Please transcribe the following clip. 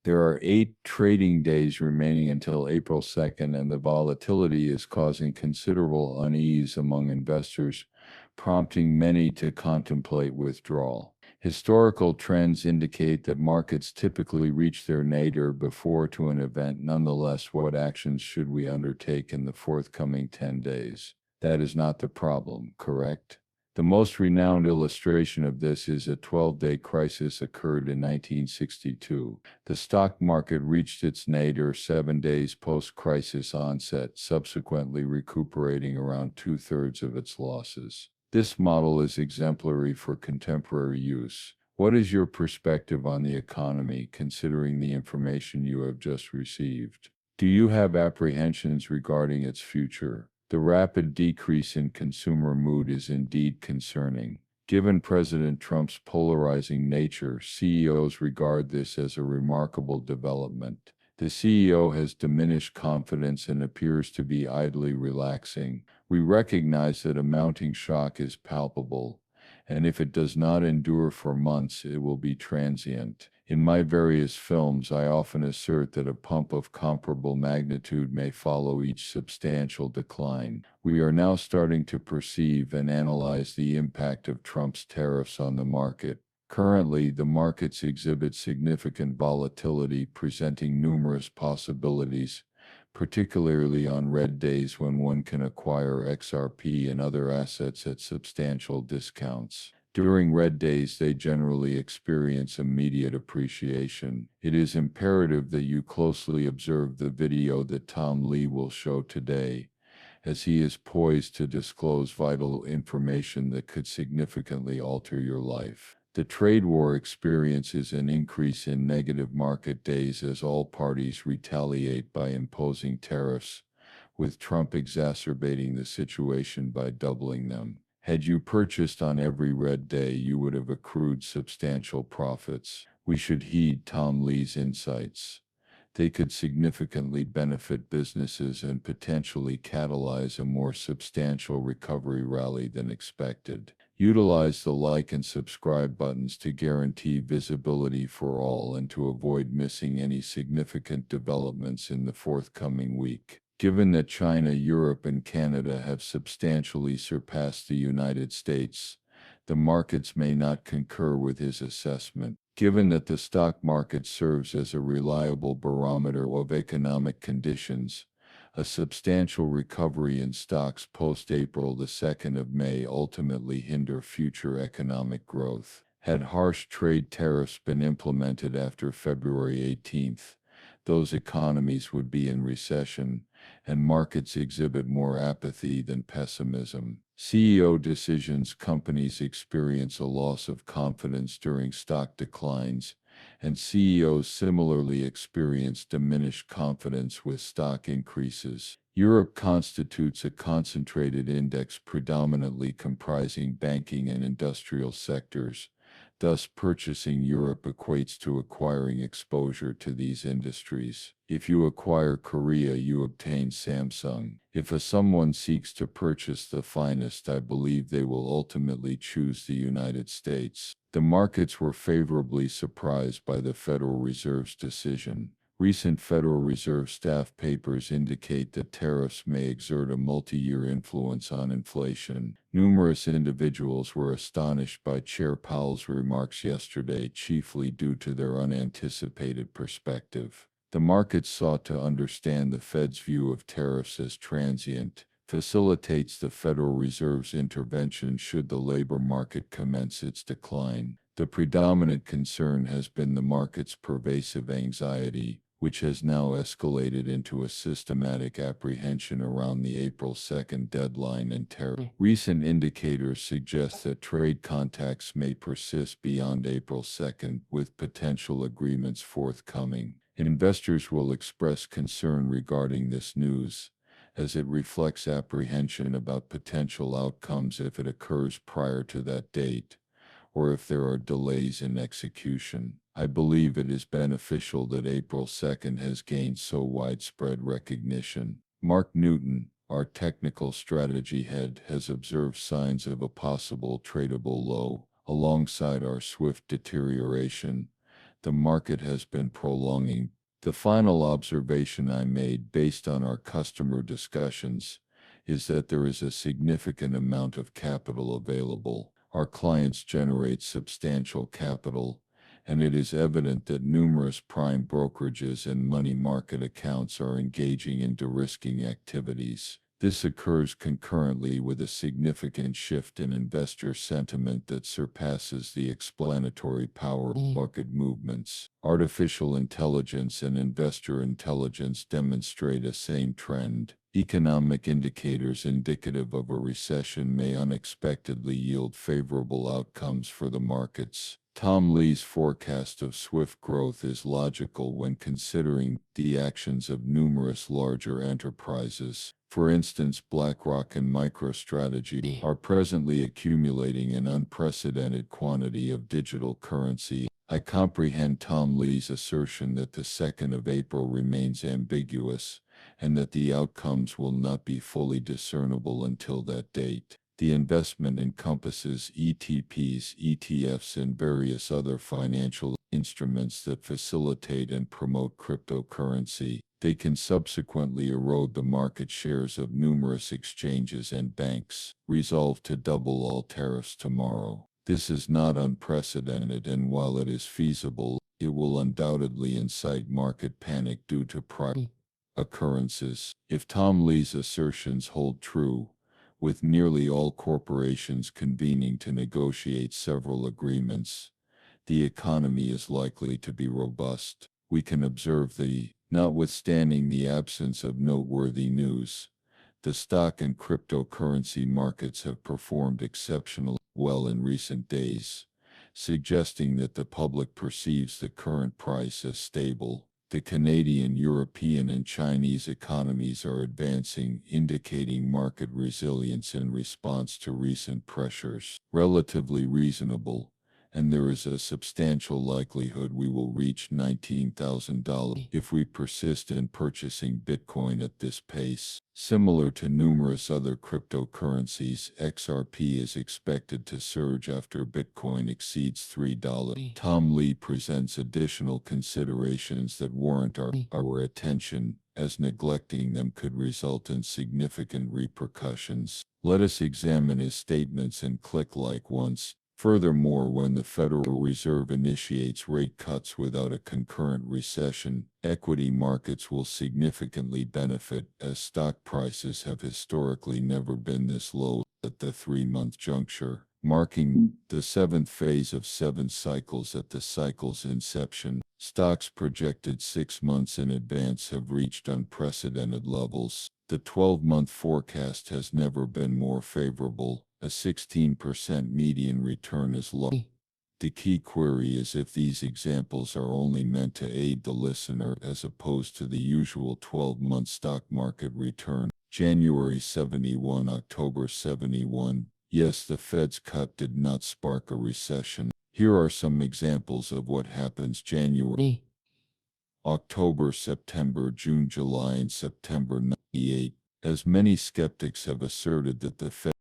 There are 8 trading days remaining until April 2nd, and the volatility is causing considerable unease among investors, prompting many to contemplate withdrawal. Historical trends indicate that markets typically reach their nadir before to an event. Nonetheless, what actions should we undertake in the forthcoming 10 days? That is not the problem, correct? The most renowned illustration of this is a 12-day crisis occurred in 1962. The stock market reached its nadir 7 days post-crisis onset, subsequently recuperating around two-thirds of its losses. This model is exemplary for contemporary use. What is your perspective on the economy, considering the information you have just received? Do you have apprehensions regarding its future? The rapid decrease in consumer mood is indeed concerning. Given President Trump's polarizing nature, CEOs regard this as a remarkable development. The CEO has diminished confidence and appears to be idly relaxing. We recognize that a mounting shock is palpable, and if it does not endure for months, it will be transient. In my various films, I often assert that a pump of comparable magnitude may follow each substantial decline. We are now starting to perceive and analyze the impact of Trump's tariffs on the market. Currently, the markets exhibit significant volatility, presenting numerous possibilities, particularly on red days when one can acquire XRP and other assets at substantial discounts. During red days, they generally experience immediate appreciation. It is imperative that you closely observe the video that Tom Lee will show today, as he is poised to disclose vital information that could significantly alter your life. The trade war experiences an increase in negative market days as all parties retaliate by imposing tariffs, with Trump exacerbating the situation by doubling them. Had you purchased on every red day, you would have accrued substantial profits. We should heed Tom Lee's insights. They could significantly benefit businesses and potentially catalyze a more substantial recovery rally than expected. Utilize the like and subscribe buttons to guarantee visibility for all and to avoid missing any significant developments in the forthcoming week. Given that China, Europe, and Canada have substantially surpassed the United States, the markets may not concur with his assessment. Given that the stock market serves as a reliable barometer of economic conditions, a substantial recovery in stocks post-April the 2nd of May ultimately hinder future economic growth. Had harsh trade tariffs been implemented after February 18th, those economies would be in recession, and markets exhibit more apathy than pessimism. CEO decisions: companies experience a loss of confidence during stock declines, and CEOs similarly experience diminished confidence with stock increases. Europe constitutes a concentrated index predominantly comprising banking and industrial sectors. Thus, purchasing Europe equates to acquiring exposure to these industries. If you acquire Korea, you obtain Samsung. If someone seeks to purchase the finest, I believe they will ultimately choose the United States. The markets were favorably surprised by the Federal Reserve's decision. Recent Federal Reserve staff papers indicate that tariffs may exert a multi-year influence on inflation. Numerous individuals were astonished by Chair Powell's remarks yesterday, chiefly due to their unanticipated perspective. The markets sought to understand the Fed's view of tariffs as transient, facilitates the Federal Reserve's intervention should the labor market commence its decline. The predominant concern has been the market's pervasive anxiety, which has now escalated into a systematic apprehension around the April 2nd deadline and tariff. Recent indicators suggest that trade contacts may persist beyond April 2nd, with potential agreements forthcoming. Investors will express concern regarding this news, as it reflects apprehension about potential outcomes if it occurs prior to that date, or if there are delays in execution. I believe it is beneficial that April 2nd has gained so widespread recognition. Mark Newton, our technical strategy head, has observed signs of a possible tradable low. Alongside our swift deterioration, the market has been prolonging. The final observation I made based on our customer discussions is that there is a significant amount of capital available. Our clients generate substantial capital, and it is evident that numerous prime brokerages and money market accounts are engaging in de-risking activities. This occurs concurrently with a significant shift in investor sentiment that surpasses the explanatory power of market movements. Artificial intelligence and investor intelligence demonstrate a same trend. Economic indicators indicative of a recession may unexpectedly yield favorable outcomes for the markets. Tom Lee's forecast of swift growth is logical when considering the actions of numerous larger enterprises. For instance, BlackRock and MicroStrategy are presently accumulating an unprecedented quantity of digital currency. I comprehend Tom Lee's assertion that the 2nd of April remains ambiguous, and that the outcomes will not be fully discernible until that date. The investment encompasses ETPs, ETFs, and various other financial instruments that facilitate and promote cryptocurrency. They can subsequently erode the market shares of numerous exchanges and banks. Resolve to double all tariffs tomorrow. This is not unprecedented, and while it is feasible, it will undoubtedly incite market panic due to prior occurrences. If Tom Lee's assertions hold true, with nearly all corporations convening to negotiate several agreements, the economy is likely to be robust. We can observe notwithstanding the absence of noteworthy news, the stock and cryptocurrency markets have performed exceptionally well in recent days, suggesting that the public perceives the current price as stable. The Canadian, European, and Chinese economies are advancing, indicating market resilience in response to recent pressures. Relatively reasonable, and there is a substantial likelihood we will reach $19,000 if we persist in purchasing Bitcoin at this pace. Similar to numerous other cryptocurrencies, XRP is expected to surge after Bitcoin exceeds $3. Tom Lee presents additional considerations that warrant our attention, as neglecting them could result in significant repercussions. Let us examine his statements and click like once. Furthermore, when the Federal Reserve initiates rate cuts without a concurrent recession, equity markets will significantly benefit, as stock prices have historically never been this low at the 3-month juncture, marking the 7th phase of 7 cycles at the cycle's inception. Stocks projected 6 months in advance have reached unprecedented levels. The 12-month forecast has never been more favorable. A 16% median return is low. The key query is if these examples are only meant to aid the listener as opposed to the usual 12-month stock market return. January 71, October 71. Yes, the Fed's cut did not spark a recession. Here are some examples of what happens January, October, September, June, July, and September 98. As many skeptics have asserted that the Fed